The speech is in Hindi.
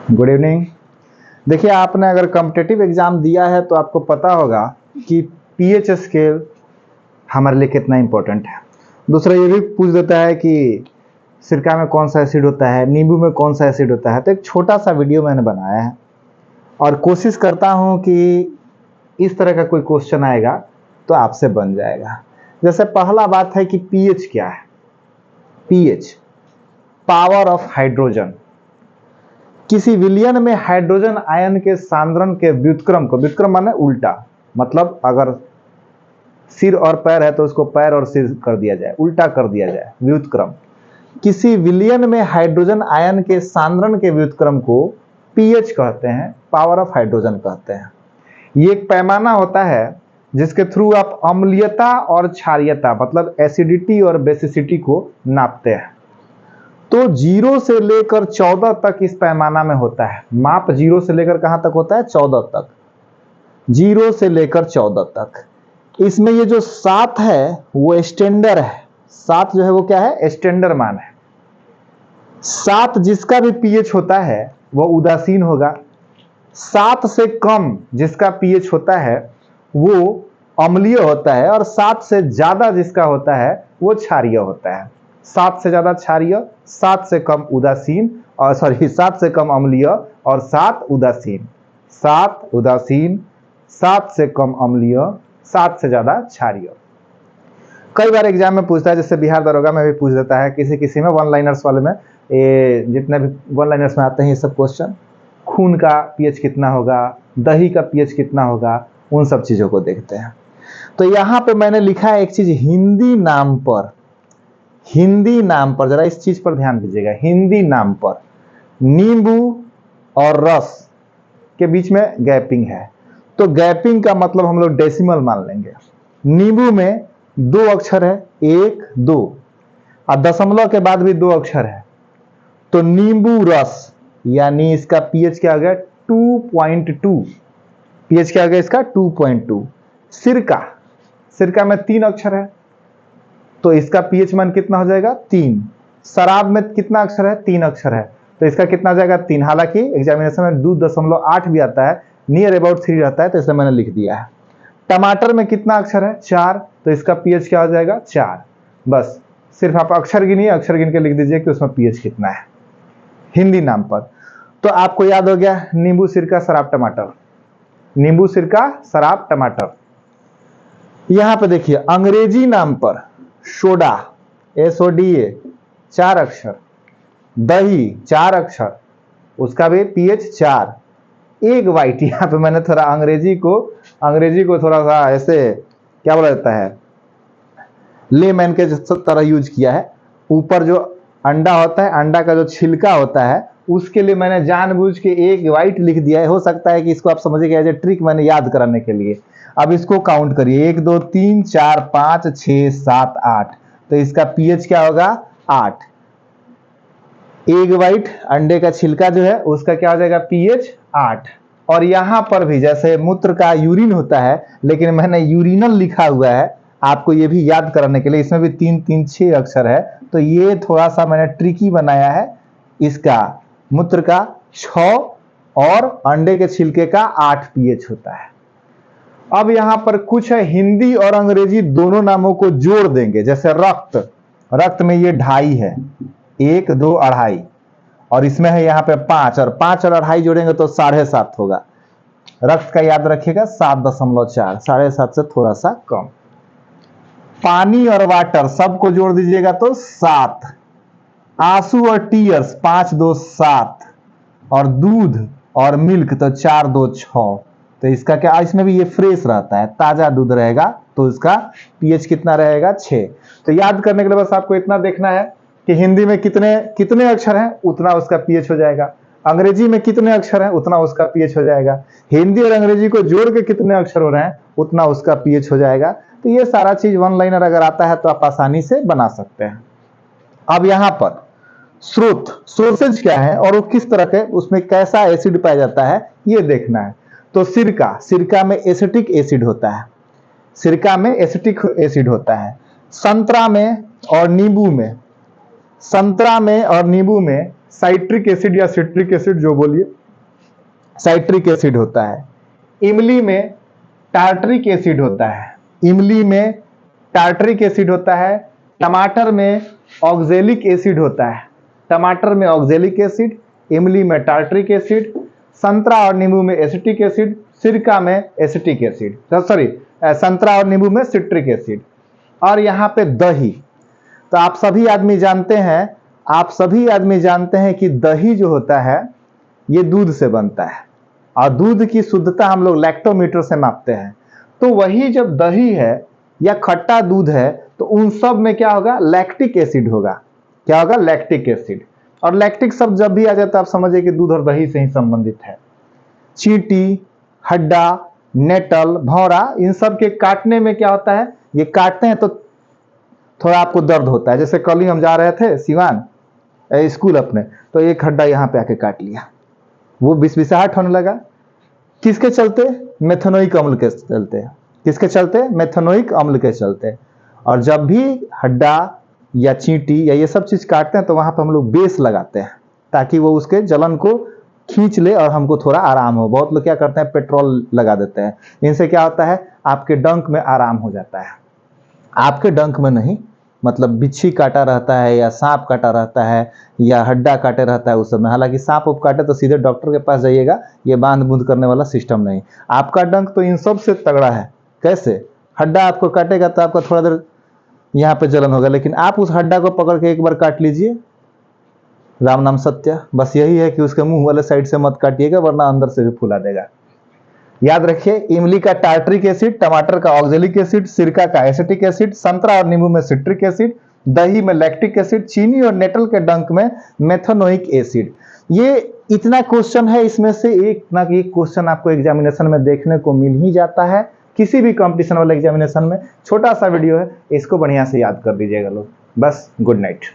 Good evening. देखिए, आपने अगर कॉम्पिटिटिव एग्जाम दिया है तो आपको पता होगा कि पीएच स्केल हमारे लिए कितना इम्पोर्टेंट है। दूसरा ये भी पूछ देता है कि सिरका में कौन सा एसिड होता है, नींबू में कौन सा एसिड होता है। तो एक छोटा सा वीडियो मैंने बनाया है और कोशिश करता हूँ कि इस तरह का कोई क्वेश्चन आएगा तो आपसे बन जाएगा। जैसे पहला बात है कि पीएच क्या है। PH power of hydrogen. किसी विलयन में हाइड्रोजन आयन के सांद्रण के व्युत्क्रम को, व्युत्क्रम माने उल्टा, मतलब अगर सिर और पैर है तो उसको पैर और सिर कर दिया जाए, उल्टा कर दिया जाए, व्युत्क्रम। किसी विलयन में हाइड्रोजन आयन के सांद्रण के व्युत्क्रम को पीएच कहते हैं, पावर ऑफ हाइड्रोजन कहते हैं। ये एक पैमाना होता है जिसके थ्रू आप अम्लीयता और क्षारीयता, मतलब एसिडिटी और बेसिसिटी को नापते हैं। तो 0 से लेकर 14 तक इस पैमाना में होता है। माप 0 से लेकर कहां तक होता है? 14 तक। 0 से लेकर 14 तक। इसमें ये जो 7 है वो स्टैंडर्ड है। 7 जो है वो क्या है? स्टैंडर्ड मान है। 7 जिसका भी पीएच होता है वो उदासीन होगा। 7 से कम जिसका पीएच होता है वो अम्लीय होता है, और 7 से ज्यादा जिसका होता है वो क्षारीय होता है। 7 से ज्यादा क्षारीय, 7 से कम उदासीन, और 7 से कम अम्लीय और 7 उदासीन। 7 उदासीन, 7 से कम अम्लीय, 7 से ज्यादा क्षारीय। कई बार एग्जाम में पूछता है, जैसे बिहार दरोगा में भी पूछ देता है, किसी किसी में वन लाइनर्स वाले में, ये जितने भी वन लाइनर्स में आते हैं ये सब क्वेश्चन, खून का पीएच कितना होगा, दही का पीएच कितना होगा, उन सब चीजों को देखते हैं। तो यहाँ पे मैंने लिखा है एक चीज हिंदी नाम पर। हिंदी नाम पर जरा इस चीज पर ध्यान दीजिएगा। हिंदी नाम पर नींबू और रस के बीच में गैपिंग है, तो गैपिंग का मतलब हम लोग डेसिमल मान लेंगे। नींबू में 2 अक्षर है, 1 2, और दशमलव के बाद भी 2 अक्षर है, तो नींबू रस, यानी इसका पीएच क्या आ गया? 2.2। पीएच क्या आ गया इसका? 2.2। सिरका, सिरका में 3 अक्षर है, तो इसका पीएच मान कितना हो जाएगा? 3। शराब में कितना अक्षर है? 3 अक्षर है, तो इसका कितना जाएगा? 3। हालांकि एग्जामिनेशन में 2.8 भी आता है, नियर अबाउट 3 रहता है, तो इसलिए मैंने लिख दिया है। टमाटर में कितना अक्षर है? 4, तो इसका पीएच क्या हो जाएगा? 4। बस सिर्फ आप अक्षर गिनिए, अक्षर गिन के लिख दीजिए कि उसमें पीएच कितना है हिंदी नाम पर। तो आपको याद हो गया नींबू, सिरका, शराब, टमाटर। नींबू, सिरका, शराब, टमाटर। यहां पे देखिए अंग्रेजी नाम पर सोडा, SODA, 4 अक्षर। दही 4 अक्षर, उसका भी पीएच 4। एक वाइट, यहाँ पे मैंने थोड़ा अंग्रेजी को थोड़ा सा ऐसे क्या बोला जाता है, लेमैन के तरह यूज किया है। ऊपर जो अंडा होता है, अंडा का जो छिलका होता है, उसके लिए मैंने जानबूझ के एक वाइट लिख दिया है। हो सकता है कि इसको आप समझिए एज ए ट्रिक मैंने याद कराने के लिए। अब इसको काउंट करिए, 1 2 3 4 5 6 7 8, तो इसका पीएच क्या होगा? 8। एक वाइट अंडे का छिलका जो है उसका क्या हो जाएगा? पीएच 8। और यहां पर भी जैसे मूत्र का यूरिन होता है, लेकिन मैंने यूरिनल लिखा हुआ है आपको ये भी याद कराने के लिए। इसमें भी 3 3 6 अक्षर है, तो ये थोड़ा सा मैंने ट्रिकी बनाया है। इसका मूत्र का 6 और अंडे के छिलके का 8 पीएच होता है। अब यहां पर कुछ है, हिंदी और अंग्रेजी दोनों नामों को जोड़ देंगे। जैसे रक्त, रक्त में ये 2.5 है, 1 2 2.5, और इसमें है यहाँ पे 5, और 5 और 2.5 जोड़ेंगे तो 7.5 होगा। रक्त का याद रखिएगा 7.4, 7.5 से थोड़ा सा कम। पानी और वाटर सबको जोड़ दीजिएगा तो 7। आंसू और टीयर्स 5 2 7, और दूध और मिल्क तो 4 2 6। तो इसका क्या, इसमें भी ये फ्रेश रहता है, ताजा दूध रहेगा, तो इसका पीएच कितना रहेगा? 6। तो याद करने के लिए बस आपको इतना देखना है कि हिंदी में कितने कितने अक्षर हैं उतना उसका पीएच हो जाएगा, अंग्रेजी में कितने अक्षर हैं उतना उसका पीएच हो जाएगा, हिंदी और अंग्रेजी को जोड़ के कितने अक्षर हो रहे हैं उतना उसका पीएच हो जाएगा। तो ये सारा चीज वन लाइनर अगर आता है तो आप आसानी से बना सकते हैं। अब यहां पर स्रोत, सोर्सेज क्या है और वो किस तरह के, उसमें कैसा एसिड पाया जाता है ये देखना है। तो सिरका, सिरका में एसिटिक एसिड होता है, सिरका में एसिटिक एसिड होता है। संतरा में और नींबू में, संतरा में और नींबू में साइट्रिक एसिड या सिट्रिक एसिड जो बोलिए, साइट्रिक एसिड होता है। इमली में टार्टरिक एसिड होता है। इमली में टार्टरिक एसिड होता है। टमाटर में ऑक्जेलिक एसिड होता है। टमाटर में ऑक्जेलिक एसिड, इमली में टार्टरिक एसिड, संतरा और नींबू में एसिटिक एसिड, सिरका में एसिटिक एसिड, संतरा और नींबू में सिट्रिक एसिड। और यहाँ पे दही, तो आप सभी आदमी जानते हैं कि दही जो होता है ये दूध से बनता है और दूध की शुद्धता हम लोग लैक्टोमीटर से मापते हैं। तो वही जब दही है या खट्टा दूध है तो उन सब में क्या होगा, लैक्टिक एसिड होगा। क्या होगा, लैक्टिक एसिड। और लैक्टिक शब्द जब भी आ जाता है आप समझिए कि दूध और दही से ही संबंधित है। चींटी, हड्डा, नेटल, भौरा, इन सब के काटने में क्या होता है, ये काटते हैं तो थोड़ा आपको दर्द होता है। जैसे कल ही हम जा रहे थे सिवान स्कूल अपने, तो एक हड्डा यहाँ पे आके काट लिया, वो बिसबिसाहट होने लगा। किसके चलते, मेथनोइक अम्ल के चलते। किसके चलते, मेथनोइक अम्ल के चलते। और जब भी हड्डा या चींटी या ये सब चीज काटते हैं तो वहां पर हम लोग बेस लगाते हैं ताकि वो उसके जलन को खींच ले और हमको थोड़ा आराम हो। बहुत लोग क्या करते हैं, पेट्रोल लगा देते हैं। इनसे क्या होता है, आपके डंक में आराम हो जाता है। आपके डंक में नहीं, मतलब बिच्छी काटा रहता है या सांप काटा रहता है या हड्डा काटे रहता है उस समय। हालांकि सांप उप काटे तो सीधे डॉक्टर के पास जाइएगा, ये बांध बूंद करने वाला सिस्टम नहीं। आपका डंक तो इन सब से तगड़ा है। कैसे, हड्डा आपको काटेगा तो आपका थोड़ा देर यहाँ पे जलन होगा, लेकिन आप उस हड्डा को पकड़ के एक बार काट लीजिए, राम नाम सत्य। बस यही है कि उसके मुंह वाले साइड से मत काटिएगा वरना अंदर से भी फुला देगा। याद रखिए, इमली का टार्टरिक एसिड, टमाटर का ऑक्जेलिक एसिड, सिरका का एसिटिक एसिड, संतरा और नींबू में सिट्रिक एसिड, दही में लैक्टिक एसिड, चीनी और नेटल के डंक में मेथनोइक एसिड। ये इतना क्वेश्चन है, इसमें से एक ना एक क्वेश्चन आपको एग्जामिनेशन में देखने को मिल ही जाता है। किसी भी कंपटीशन वाले एग्जामिनेशन में छोटा सा वीडियो है, इसको बढ़िया से याद कर दीजिएगा लोग। बस, गुड नाइट।